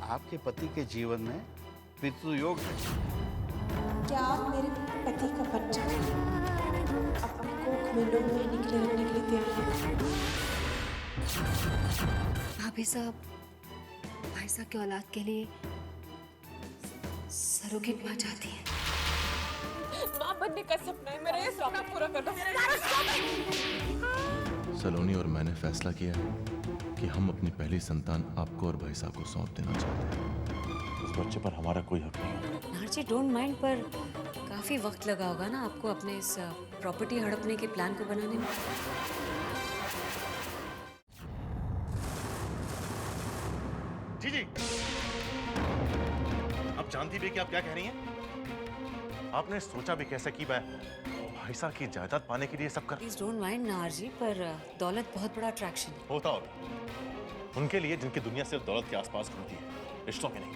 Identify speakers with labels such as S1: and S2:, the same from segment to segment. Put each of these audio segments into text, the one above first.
S1: आपके पति के जीवन में मृत्यु योग है।
S2: क्या आप मेरे पति का बच्चा अपने कोख में 9 महीने के लिए रखने के लिए तैयार हैं?
S3: भाभी साहब, भाई साहब की औलाद के लिए सरोगेट मां चाहती है।
S2: माँ बनने का सपना है मेरा, ये सपना पूरा कर दो।
S4: सलोनी और मैंने फैसला किया है कि हम अपनी पहली संतान आपको और भाई साहब को सौंप देना चाहते हैं। उस बच्चे पर हमारा कोई हक नहीं।
S3: नारजी डोंट माइंड, पर काफी वक्त लगा होगा ना आपको अपने इस प्रॉपर्टी हड़पने के प्लान को बनाने में।
S4: जी जी, आप जानती भी कि आप क्या कह रही हैं? आपने सोचा भी कैसे कि मैं भाई साहब की जायदाद पाने के लिए सब कर।
S3: प्लीज डोंट माइंड नारजी, पर दौलत बहुत बड़ा अट्रैक्शन है।
S4: होता होगा उनके लिए जिनकी दुनिया सिर्फ दौलत के आसपास घूमती है, रिश्तों के नहीं।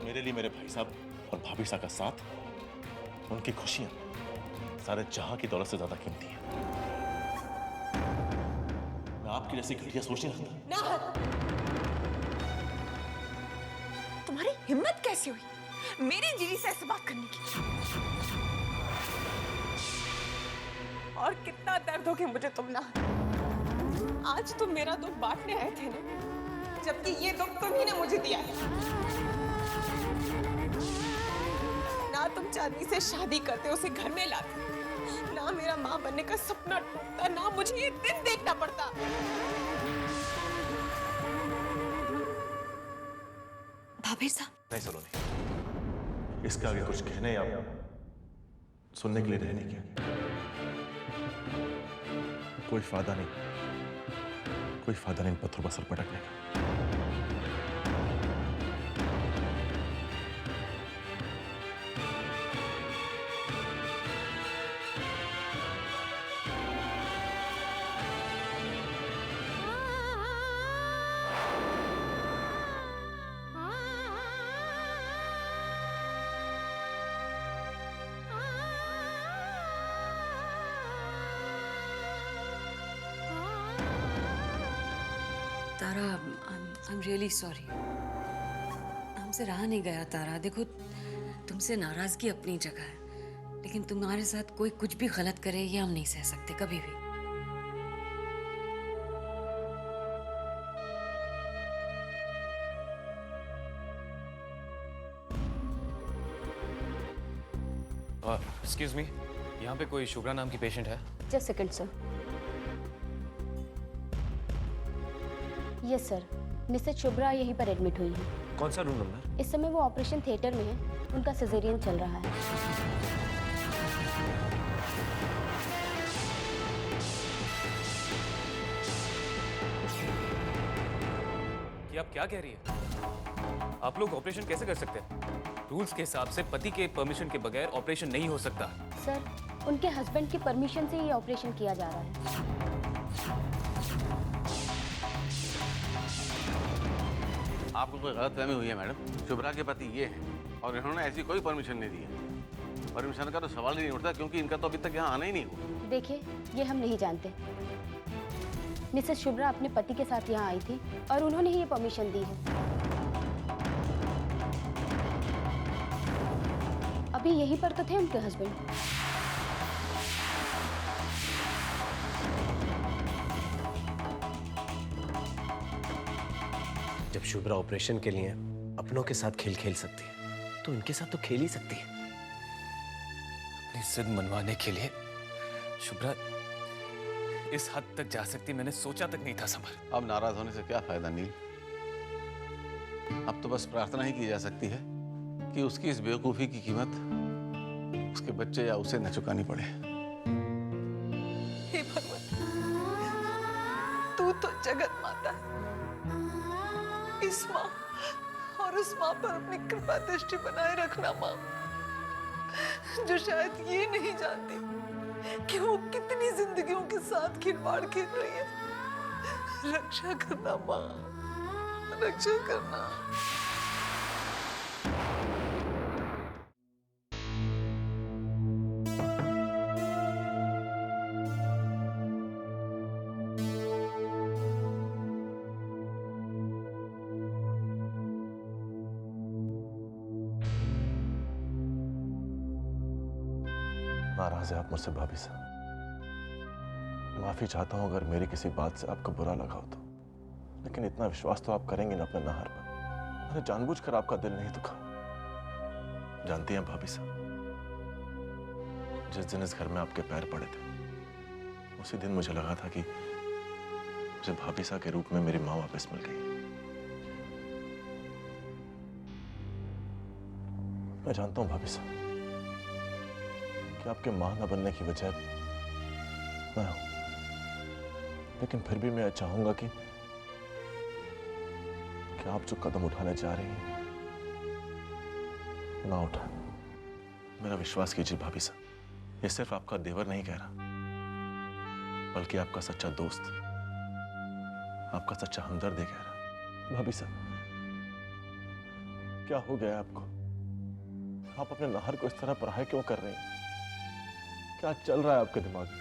S4: मेरे लिए मेरे भाई साहब और भाभी साहब का साथ, उनकी खुशियां सारे जहां की दौलत से ज्यादा कीमती है। मैं आपकी जैसी घटिया सोच नहीं रखता।
S2: ना, तुम्हारी हिम्मत कैसी हुई मेरी जीजी से ऐसे बात करने की? और कितना दर्द होगी मुझे तुम ना। आज तुम मेरा दुख बांटने आए थे ना, जबकि ये दुख तुम्ही ने मुझे दिया है। ना तुम चांदनी से शादी करते उसे घर में लाते, ना मेरा माँ बनने का सपना टूटता, ना मुझे ये दिन देखना पड़ता।
S3: भाभी साहब,
S4: नहीं सलोनी, इसके आगे कुछ कहने या सुनने के लिए रहने क्या, कोई फायदा नहीं, कोई फायदा नहीं इन पत्थरों पर सर पटकने का।
S3: तारा, आई एम रियली सॉरी। हमसे रहा नहीं गया तारा। देखो, तुमसे नाराजगी अपनी जगह है, लेकिन तुम्हारे साथ कोई कुछ भी गलत करे ये हम नहीं सह सकते कभी भी।
S5: एक्सक्यूज मी, यहाँ पे कोई शुभ्रा नाम की पेशेंट है?
S6: Just second sir. Yes sir, Mrs Shubhra यहीं पर एडमिट हुई है।
S5: कौन सा रूम नंबर?
S6: इस समय वो ऑपरेशन थिएटर में है, उनका सिजेरियन चल रहा है।
S5: कि आप क्या कह रही है? आप लोग ऑपरेशन कैसे कर सकते हैं? रूल्स के हिसाब से पति के परमिशन के बगैर ऑपरेशन नहीं हो सकता।
S6: सर, उनके हस्बैंड की परमिशन से ये ऑपरेशन किया जा रहा है।
S1: आपको कोई गलतफहमी हुई है मैडम। शुभ्रा के पति ये हैं और इन्होंने ऐसी कोई परमिशन नहीं दी है। परमिशन का तो सवाल ही नहीं उठता, क्योंकि इनका तो अभी तक यहाँ आना ही नहीं हुआ।
S6: देखिए, ये हम नहीं जानते। मिसेज शुभ्रा अपने पति के साथ यहाँ आई थी और उन्होंने ही ये परमिशन दी है। अभी यहीं पर तो थे उनके हस्बैंड।
S7: जब शुभ्रा ऑपरेशन के लिए अपनों के साथ खेल खेल सकती है, तो इनके साथ तो खेल ही सकती है।
S5: अपनी जिद मनवाने के लिए शुभ्रा इस हद तक जा सकती, मैंने सोचा तक नहीं था समर।
S1: अब नाराज होने से क्या फायदा नील। अब तो बस प्रार्थना ही की जा सकती है कि उसकी इस बेवकूफी की कीमत उसके बच्चे या उसे न चुकानी पड़े।
S2: हे भगवान, तू तो जगत माता है। इस माँ और उस माँ पर अपनी कृपा दृष्टि बनाए रखना माँ, जो शायद ये नहीं जानती कि वो कितनी जिंदगियों के साथ खिलवाड़ खेल रही है। रक्षा करना माँ, रक्षा करना।
S4: नाराज है आप मुझसे भाभी साहब। माफी चाहता हूं अगर मेरी किसी बात से आपको बुरा लगा हो तो, लेकिन इतना विश्वास तो आप करेंगे ना अपने नाहर पर। मैंने जानबूझकर आपका दिल नहीं दुखा। जानती हैं भाभी साहब, जिस दिन इस घर में आपके पैर पड़े थे उसी दिन मुझे लगा था कि मुझे भाभी साहब के रूप में मेरी माँ वापस मिल गई। मैं जानता हूं भाभी साहब कि आपके मां न बनने की वजह मैं हूं, लेकिन फिर भी मैं चाहूंगा कि आप जो कदम उठाने जा रही हैं ना उठाएं। मेरा विश्वास कीजिए भाभी साहब, ये सिर्फ आपका देवर नहीं कह रहा, बल्कि आपका सच्चा दोस्त, आपका सच्चा हमदर्द ये कह रहा। भाभी साहब, क्या हो गया आपको? आप अपने नाहर को इस तरह पराया क्यों कर रहे हैं? क्या चल रहा है आपके दिमाग में?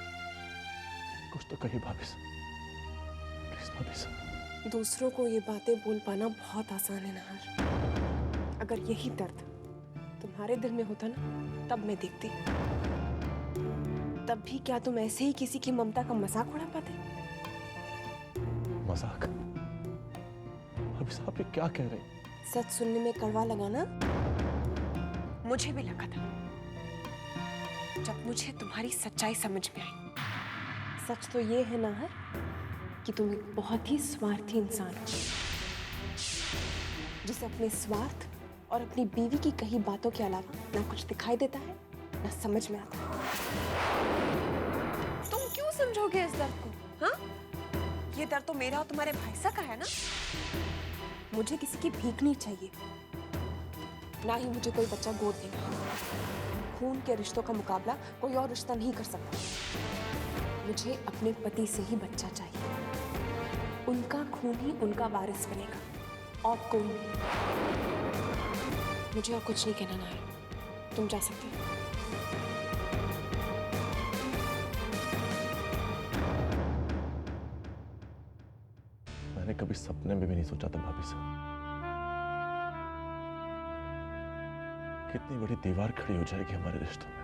S4: कुछ तो कहिए भाभी साहब, प्लीज भाभी साहब।
S8: दूसरों को ये बातें बोल पाना बहुत आसान है नाहर। अगर यही दर्द तुम्हारे दिल में होता ना, तब मैं देखती। तब भी क्या तुम ऐसे ही किसी की ममता का मजाक उड़ा पाते?
S4: मजाक? भाभी साहब ये क्या कह रहे हैं?
S8: सच सुनने में कड़वा लगा ना? मुझे भी लगा था जब मुझे तुम्हारी सच्चाई समझ में आई। सच तो ये है नाहर कि तुम एक बहुत ही स्वार्थी इंसान हो, जिसे अपने स्वार्थ और अपनी बीवी की कही बातों के अलावा ना कुछ दिखाई देता है ना समझ में आता है। तुम क्यों समझोगे इस दर्द को? हाँ, ये दर्द तो मेरा और तुम्हारे भाई साहब का है ना। मुझे किसी की भीख नहीं चाहिए, ना ही मुझे कोई बच्चा गोद देना। खून के रिश्तों का मुकाबला कोई और रिश्ता नहीं कर सकता। मुझे अपने पति से ही बच्चा चाहिए। उनका खून ही उनका वारिस बनेगा और कोई नहीं। मुझे और कुछ नहीं कहना नाहर, तुम जा सकते हो।
S4: मैंने कभी सपने में भी नहीं सोचा था भाभी साहब कितनी बड़ी दीवार खड़ी हो जाएगी हमारे रिश्तों में।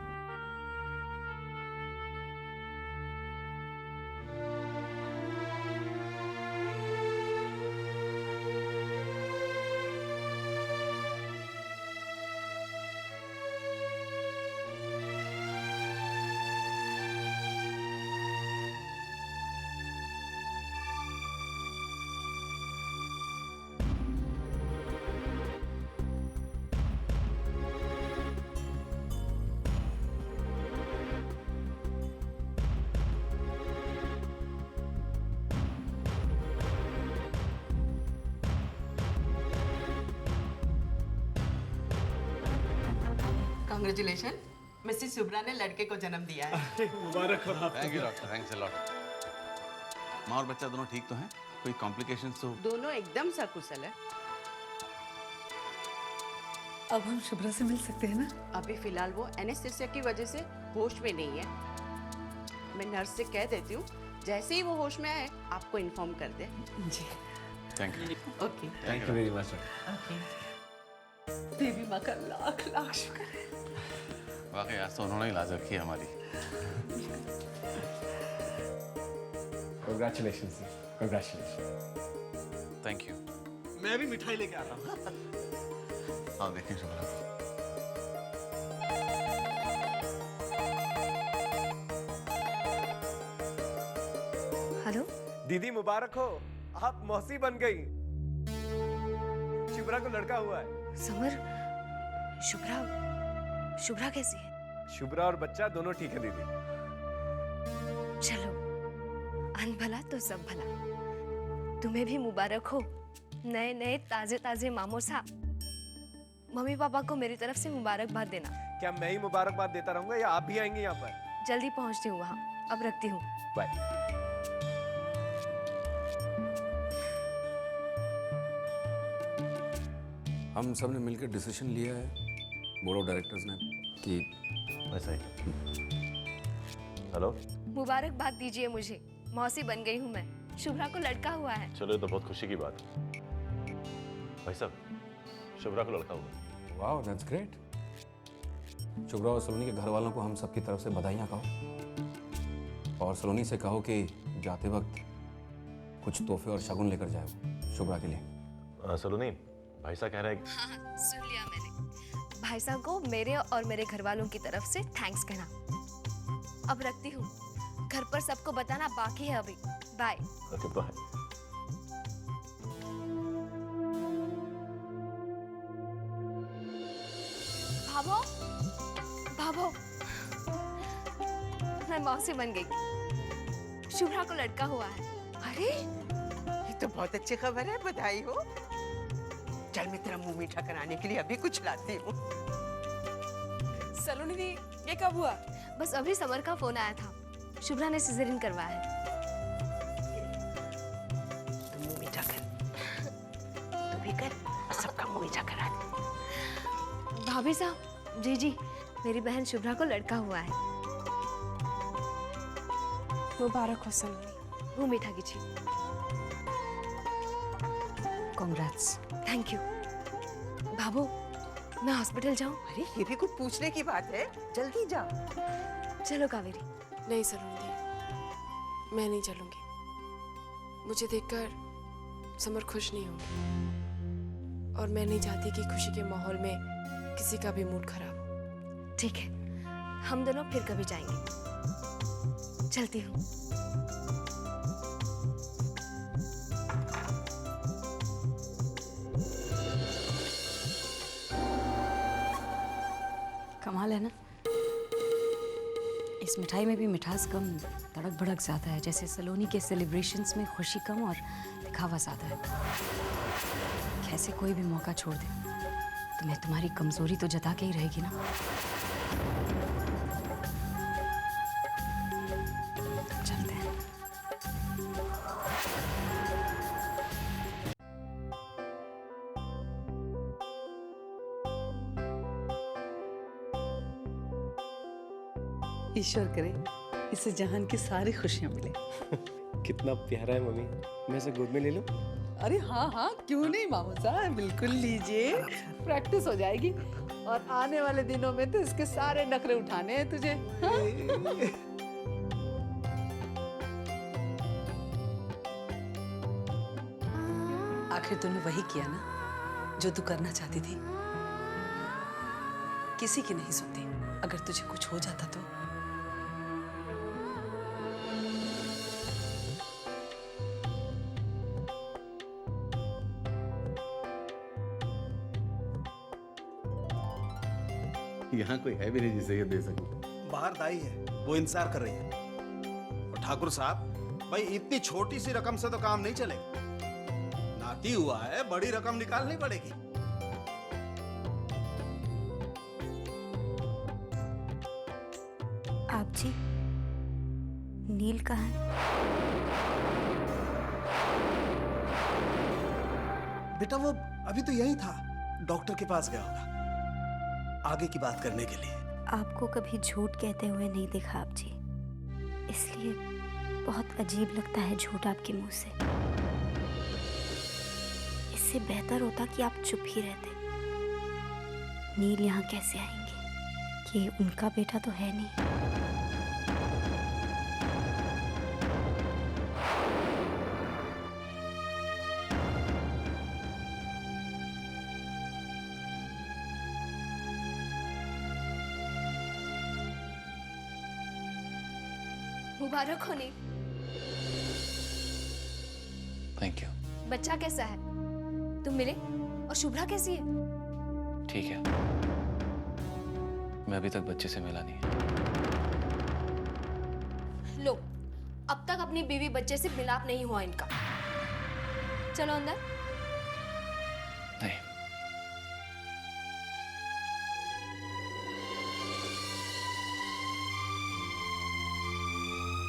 S2: कांग्रेचुलेशन, मिसेस शुभ्रा ने लड़के को जन्म दिया है।
S1: मुबारक हो आप। Thank you doctor, thanks a lot. माँ और बच्चा दोनों ठीक तो हैं? कोई कॉम्प्लिकेशंस तो?
S2: दोनों एकदम सकुशल है।
S9: अब हम शुभ्रा से मिल सकते हैं ना?
S2: अभी फिलहाल वो एनेस्थेसिया की वजह से होश में नहीं है। मैं नर्स से कह देती हूँ, जैसे ही वो होश में आए आपको इन्फॉर्म कर दे।
S9: जी।
S1: Thank you.
S2: Okay.
S7: Thank you very much.
S2: Okay. देवी माँ का लाख लाख शुक्र है।
S1: वाकई आज तो उन्होंने ही लाज रखी है हमारी।
S7: Congratulations, congratulations.
S1: Thank you.
S10: मैं भी मिठाई लेके आता हूँ।
S1: हाँ देखें शुभ्रा।
S3: हेलो
S10: दीदी मुबारक हो, आप मौसी बन गई। शुभ्रा को लड़का हुआ है।
S3: समर, शुभ्रा शुभ्रा कैसी है?
S10: शुभ्रा और बच्चा दोनों ठीक है दीदी।
S3: चलो, अन भला तो सब भला। तुम्हें भी मुबारक हो, नए नए ताजे ताजे मामो साहब। मम्मी पापा को मेरी तरफ से मुबारकबाद देना।
S10: क्या मैं ही मुबारकबाद देता रहूंगा या आप भी आएंगे यहाँ पर?
S3: जल्दी पहुंचती हूँ वहाँ। अब रखती हूँ।
S10: बाय।
S5: हम सब ने मिलकर डिसीजन लिया है, बोर्ड ऑफ डायरेक्टर्स ने, कि
S4: वैसा ही। हेलो,
S3: मुबारकबाद दीजिए मुझे, मौसी बन गई हूँ मैं। शुभ्रा को लड़का हुआ है।
S4: चलो ये तो बहुत खुशी की बात है। भाई साहब, शुभ्रा को लड़का हुआ।
S5: Wow, that's great. शुभ्रा और सलोनी के घर वालों को हम सबकी तरफ से बधाइयाँ कहो, और सलोनी से कहो कि जाते वक्त कुछ तोहफे और शगुन लेकर जाए वो शुभ्रा के लिए।
S4: सलोनी, भाई साहब कह रहे हैं
S8: हाँ, सुन लिया मैंने। भाई साहब को मेरे और मेरे घर वालों की तरफ से थैंक्स कहना। अब रखती हूँ, घर पर सबको बताना बाकी है अभी। बाय।
S4: Okay bye.
S8: भाभो, भाभो, मैं मौसी बन गई। शुभ्रा को लड़का हुआ है।
S2: अरे ये तो बहुत अच्छी खबर है, बधाई हो। चल मैं तेरा मुंह मीठा कराने के लिए अभी कुछ लाती हूँ।
S8: सलोनी दी, ये कब हुआ? बस अभी समर का फोन आया था, शुभ्रा ने सिजेरियन करवाया है।
S2: तू मुंह मीठा कर, तू भी कर और सबका मुंह मीठा करा दे।
S8: भाभी साहब, जी जी, मेरी बहन शुभ्रा को लड़का हुआ है। मुबारक हो सलोनी। मुंह मीठा कीजिए।
S3: कॉन्ग्रेट्स।
S8: Thank you. बाबू, मैं हॉस्पिटल जाऊं?
S2: अरे ये भी कुछ पूछने की बात है, जल्दी जा।
S8: चलो कावेरी।
S11: नहीं सलोनी, मैं नहीं चलूंगी। मुझे देखकर समर खुश नहीं होंगी, और मैं नहीं चाहती कि खुशी के माहौल में किसी का भी मूड खराब हो।
S8: ठीक है, हम दोनों फिर कभी जाएंगे। चलती हूँ।
S3: कमाल है ना, इस मिठाई में भी मिठास कम, तड़क भड़क ज्यादा है। जैसे सलोनी के सेलिब्रेशंस में खुशी कम और दिखावा ज्यादा है। कैसे कोई भी मौका छोड़ दे तो मैं तुम्हारी कमजोरी तो जता के ही रहेगी ना। चलते हैं।
S9: ईश्वर करे इसे जहान की सारी खुशियां मिले।
S7: कितना प्यारा है मम्मी, मैं इसे गोद में ले लूं?
S9: अरे हाँ हाँ, क्यों नहीं मामू साहब, बिल्कुल लीजिए, प्रैक्टिस हो जाएगी। और आने वाले दिनों में तो इसके सारे नखरे उठाने हैं तुझे। हाँ? आखिर तूने वही किया ना जो तू करना चाहती थी। किसी की नहीं सुनती। अगर तुझे कुछ हो जाता तो
S1: यहाँ कोई है भी नहीं जिसे ये दे सकूं।
S12: बाहर दाई है, वो इंतजार कर रही है। और ठाकुर साहब, भाई इतनी छोटी सी रकम से तो काम नहीं चलेगा। नाती हुआ है, बड़ी रकम निकालनी पड़ेगी।
S6: आप जी, नील कहाँ है?
S12: बेटा वो अभी तो यही था, डॉक्टर के पास गया होगा आगे की बात करने के लिए।
S6: आपको कभी झूठ कहते हुए नहीं देखा आप जी, इसलिए बहुत अजीब लगता है झूठ आपके मुंह से। इससे बेहतर होता कि आप चुप ही रहते। नील यहाँ कैसे आएंगे? ये उनका बेटा तो है नहीं।
S8: मुबारक हो नील।
S5: Thank you.
S8: बच्चा कैसा है? तुम मिले? और शुभ्रा कैसी है?
S5: ठीक है, मैं अभी तक बच्चे से मिला नहीं।
S8: लो, अब तक अपनी बीवी बच्चे से मिलाप नहीं हुआ इनका। चलो अंदर।
S5: नहीं,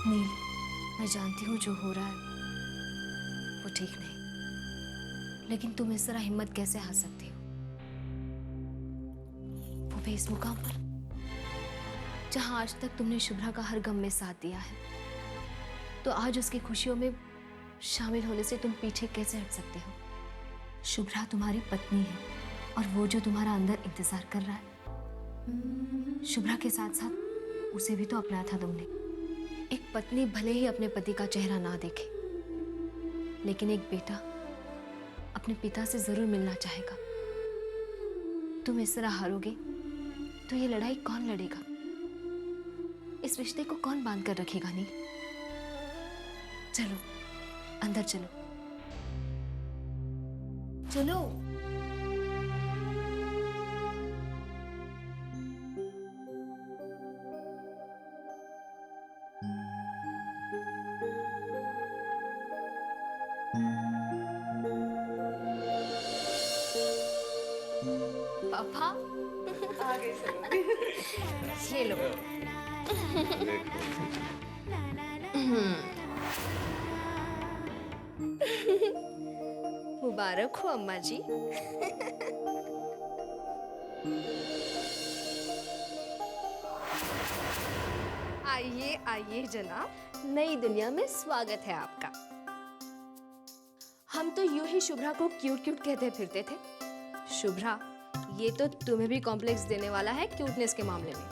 S8: नील, मैं जानती हूँ जो हो रहा है वो ठीक नहीं, लेकिन तुम इस तरह हिम्मत कैसे हार सकती हो? वो भी इस मुकाम पर जहाँ आज तक तुमने शुभ्रा का हर गम में साथ दिया है, तो आज उसकी खुशियों में शामिल होने से तुम पीछे कैसे हट सकते हो? शुभ्रा तुम्हारी पत्नी है और वो जो तुम्हारा अंदर इंतजार कर रहा है
S6: शुभ्रा के साथ साथ उसे भी तो अपनाया था तुमने। एक पत्नी भले ही अपने पति का चेहरा ना देखे, लेकिन एक बेटा अपने पिता से जरूर मिलना चाहेगा। तुम इस तरह हारोगे तो ये लड़ाई कौन लड़ेगा? इस रिश्ते को कौन बांध कर रखेगा? नहीं, चलो अंदर चलो। चलो। पापा
S2: आ गई सलोनी।
S6: ये लो। मुबारक हो अम्मा जी। आइए आइए जनाब, नई दुनिया में स्वागत है आपका। हम तो यूं ही शुभ्रा को क्यूट क्यूट कहते फिरते थे। शुभ्रा, ये तो तुम्हें भी कॉम्प्लेक्स देने वाला है क्यूटनेस के मामले में।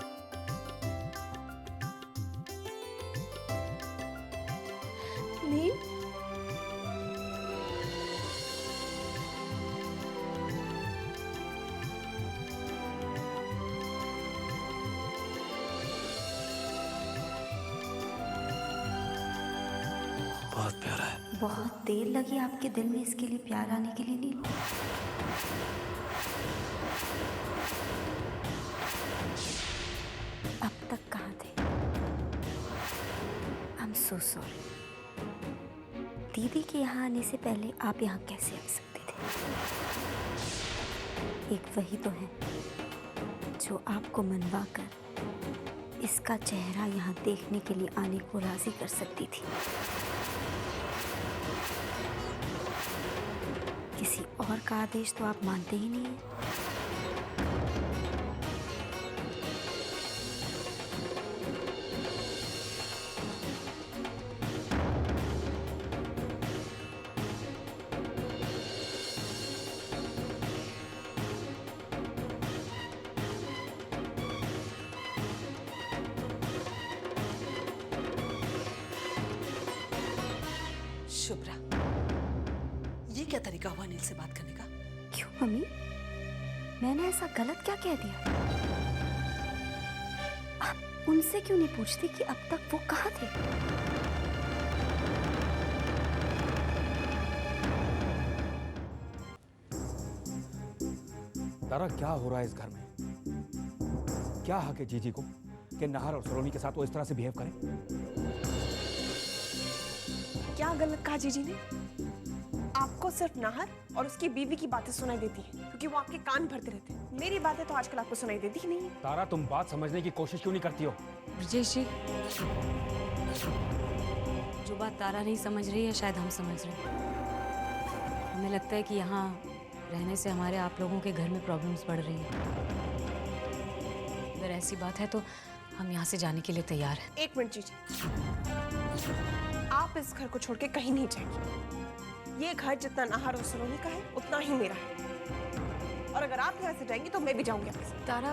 S6: नील,
S7: बहुत प्यारा है।
S6: बहुत देर लगी आपके दिल में इसके लिए प्यार आने के लिए नील। अब तक कहाँ थे? I'm so sorry। दीदी के यहाँ आने से पहले आप यहाँ कैसे आ सकते थे? एक वही तो है जो आपको मनवा कर इसका चेहरा यहाँ देखने के लिए आने को राजी कर सकती थी। किसी और का आदेश तो आप मानते ही नहीं हैं।
S2: शुभ्रा, ये क्या तरीका हुआ नील से बात करने का?
S6: क्यों मम्मी, मैंने ऐसा गलत क्या कह दिया? आप उनसे क्यों नहीं पूछती कि अब तक वो कहाँ थे?
S5: तारा, क्या हो रहा है इस घर में? क्या हक है जीजी को कि नाहर और सलोनी के साथ वो इस तरह से बिहेव करे?
S8: क्या गलत कहा जीजी ने? आपको सिर्फ नाहर और उसकी बीवी की बातें सुनाई देती हैं क्योंकि वो आपके कान भरते रहते हैं। मेरी बातें तो आजकल आपको सुनाई देती ही नहीं है।
S5: तारा, तुम बात समझने की कोशिश क्यों नहीं करती हो?
S3: ब्रजेश जी, जो बात तारा नहीं समझ रही है शायद हम समझ रहे हैं। हमें लगता है कि यहाँ रहने से हमारे आप लोगों के घर में प्रॉब्लम्स बढ़ रही हैं। अगर ऐसी बात है तो हम यहाँ से जाने के लिए तैयार हैं।
S8: एक मिनट जीजी, आप इस घर को छोड़ के कहीं नहीं जाएंगी। ये घर जितना नाहर और सलोनी का है उतना ही मेरा है, और अगर आप यहाँ से जाएंगी तो मैं भी जाऊंगी आपके साथ।
S3: तारा,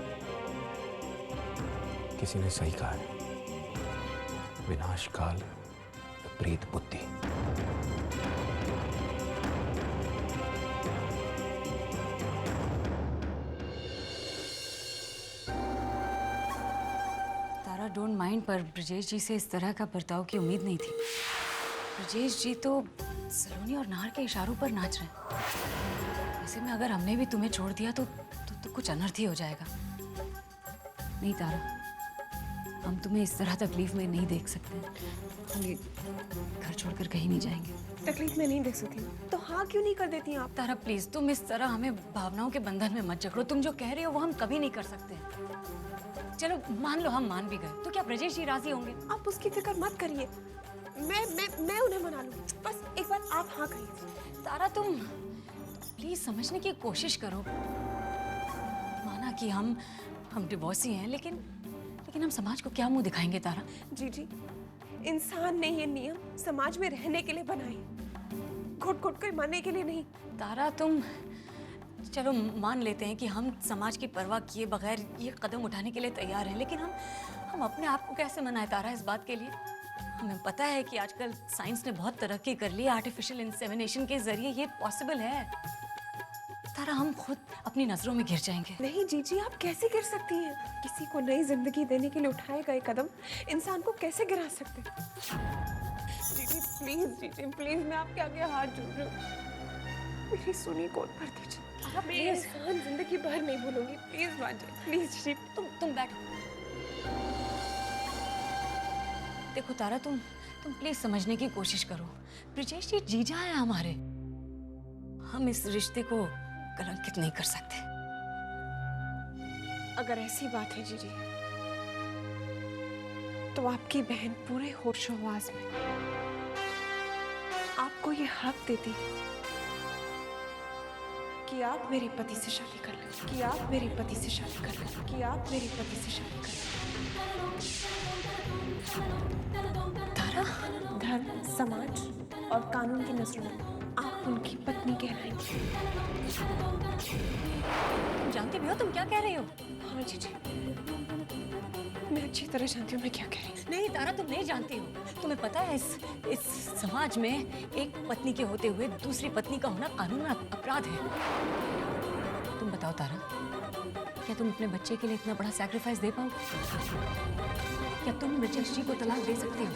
S5: किसी ने सही कहा है, विनाशकाल विपरीत बुद्धि।
S3: तारा डोंट माइंड, पर ब्रजेश जी से इस तरह का बर्ताव की उम्मीद नहीं थी। ब्रजेश जी तो सलोनी और नाहर के इशारों पर नाच रहे हैं। ऐसे में अगर हमने भी तुम्हें छोड़ दिया तो कुछ अनर्थ ही हो जाएगा। नहीं तारा, हम तुम्हें इस तरह तकलीफ में नहीं देख सकते। हम ये घर छोड़कर कहीं नहीं जाएंगे।
S8: तकलीफ में नहीं देख सकती तो हाँ क्यों नहीं कर देती आप?
S3: तारा प्लीज, तुम इस तरह हमें भावनाओं के बंधन में मत जकड़ो। तुम जो कह रहे हो वो हम कभी नहीं कर सकते। चलो मान लो हम मान भी गए तो क्या ब्रजेश जी राजी होंगे?
S8: आप उसकी फिक्र मत करिए, मैं उन्हें मना लूंगी। बस एक बार आप हाँ कहिए।
S3: तारा, तुम प्लीज समझने की कोशिश करो। माना कि हम डिवोर्सी हैं, लेकिन हम समाज को क्या मुंह दिखाएंगे तारा?
S8: जी, इंसान ने ये नियम समाज में रहने के लिए बनाए, घुट घुट कर मरने के लिए नहीं।
S3: तारा, तुम चलो मान लेते हैं कि हम समाज की परवाह किए बगैर ये कदम उठाने के लिए तैयार हैं, लेकिन हम अपने आप को कैसे मनाएं तारा इस बात के लिए? हमें पता है कि आजकल साइंस ने बहुत तरक्की कर ली है, आर्टिफिशियल इंसेमिनेशन के जरिए ये पॉसिबल है। तारा हम खुद अपनी नजरों में गिर जाएंगे।
S8: नहीं जीजी, आप कैसे गिर सकती हैं? किसी को नई जिंदगी देने के लिए उठाए गए कदम इंसान को कैसे गिरा सकते? जीजी प्लीज मैं आपके आगे हाथ जोड़ रही हूँ, मेरी सुनी को भर दीजिए। मैं ये इंसान जिंदगी भर नहीं भूलूंगी, प्लीज मान जाइए, प्लीज जीजी।
S3: तुम बैठो। देखो तारा, तुम प्लीज समझने की कोशिश करो। ब्रिजेश ये जीजा है हमारे, हम इस रिश्ते को कलंकित नहीं कर सकते।
S8: अगर ऐसी बात है जीजी, तो आपकी बहन पूरे होशो-हवास में आपको ये हक देती है कि आप मेरे पति से शादी कर लें, कि आप मेरे पति से शादी कर लें, कि आप मेरे पति से शादी कर लें।
S3: तारा,
S8: धर्म, समाज और कानून की नजरों में आप उनकी पत्नी कहलाएंगी।
S3: तुम जानती भी हो तुम क्या कह रही हो?
S8: हाँ जीजी, मैं अच्छी तरह जानती हूँ मैं क्या कह रही हूँ।
S3: नहीं तारा, तुम नहीं जानती हो। तुम्हें पता है इस समाज में एक पत्नी के होते हुए दूसरी पत्नी का होना कानून में अपराध है। तुम बताओ तारा, क्या तुम अपने बच्चे के लिए इतना बड़ा सैक्रिफाइस दे पाओगे? क्या तुम ब्रिजेश जी को तलाक दे सकती हो?